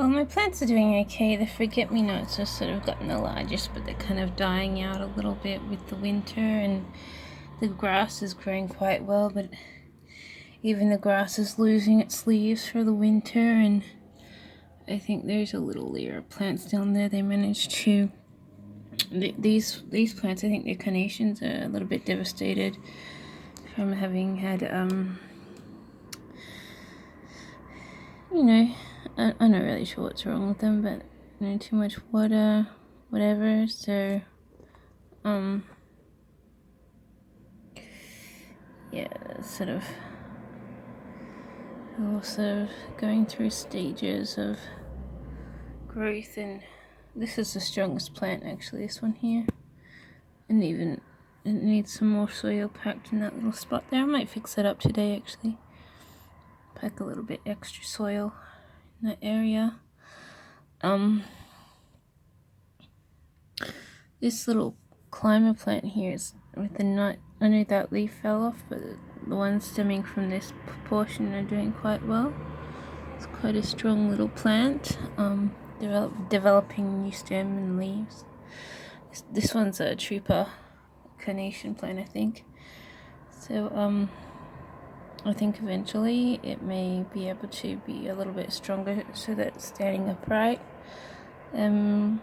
Well, my plants are doing okay. The forget-me-nots have sort of gotten the largest, but they're kind of dying out a little bit with the winter, and the grass is growing quite well, but even the grass is losing its leaves for the winter, and I think there's a little layer of plants down there. They managed to... These plants, I think the carnations are a little bit devastated from having had, you know, I'm not really sure what's wrong with them, but too much water, whatever. So, yeah, sort of also going through stages of growth, and this is the strongest plant actually. This one here, and even it needs some more soil packed in that little spot there. I might fix it up today actually. Pack a little bit extra soil in that area. This little climber plant here is with the nut. I know that leaf fell off, but the ones stemming from this portion are doing quite well. It's quite a strong little plant, developing new stem and leaves. This one's a trooper carnation plant, I think. So I think eventually it may be able to be a little bit stronger so that it's standing upright. And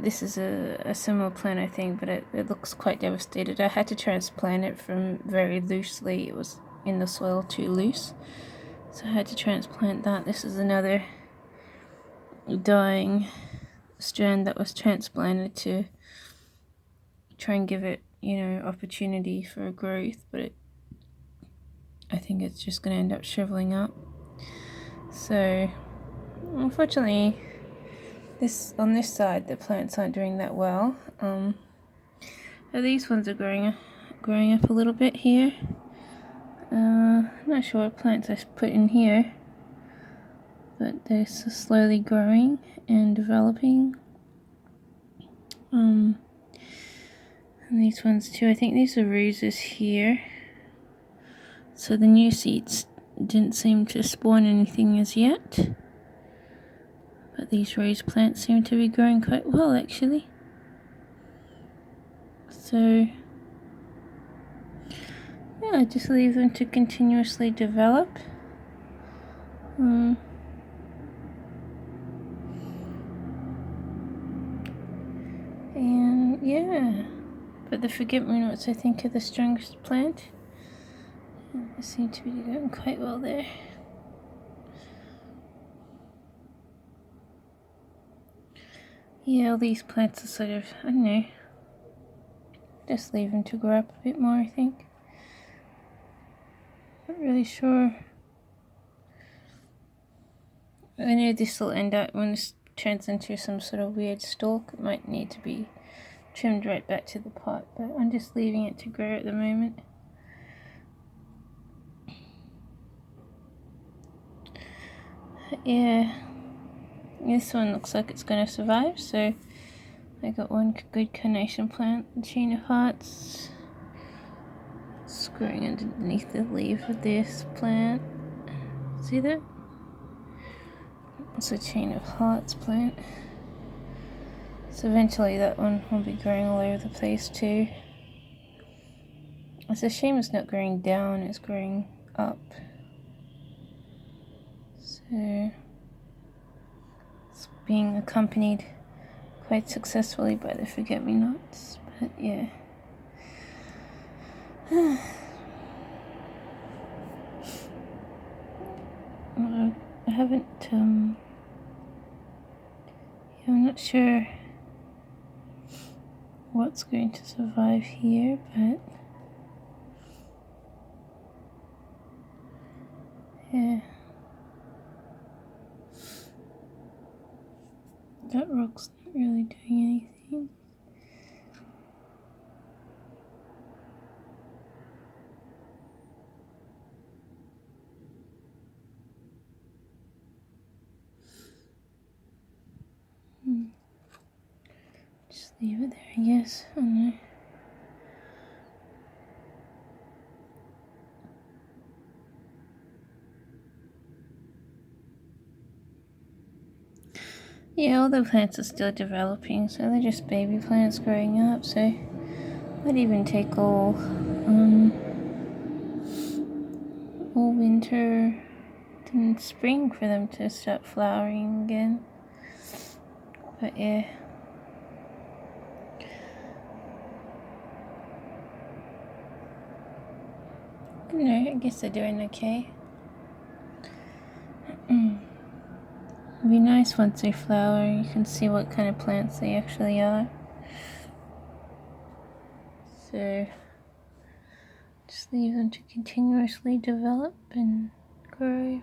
this is a similar plant, I think, but it looks quite devastated. I had to transplant it from very loosely. It was in the soil too loose, so I had to transplant that. This is another dying strand that was transplanted to try and give it, opportunity for growth, but I think it's just going to end up shriveling up. So, unfortunately, on this side, the plants aren't doing that well. These ones are growing up a little bit here. I'm not sure what plants I put in here, but they're slowly growing and developing. And these ones too. I think these are roses here. So the new seeds didn't seem to spawn anything as yet. But these rose plants seem to be growing quite well actually. So yeah, I just leave them to continuously develop. And yeah, but the forget-me-nots I think are the strongest plant. They seem to be doing quite well there. Yeah, all these plants are sort of, I don't know, just leave them to grow up a bit more, I think. Not really sure. I know this will end up, when this turns into some sort of weird stalk, it might need to be trimmed right back to the pot, but I'm just leaving it to grow at the moment. Yeah, this one looks like it's going to survive, so I got one good carnation plant, the Chain of Hearts. It's growing underneath the leaf of this plant. See that? It's a Chain of Hearts plant. So eventually that one will be growing all over the place too. It's a shame it's not growing down, it's growing up. So it's being accompanied quite successfully by the forget-me-nots, but yeah. I haven't, I'm not sure what's going to survive here, but yeah. That rock's not really doing anything. Just leave it there, I guess. I don't know. Yeah, all the plants are still developing, so they're just baby plants growing up, so it might even take all winter and spring for them to start flowering again. But yeah. No, I guess they're doing okay. It'd be nice once they flower, you can see what kind of plants they actually are. So just leave them to continuously develop and grow.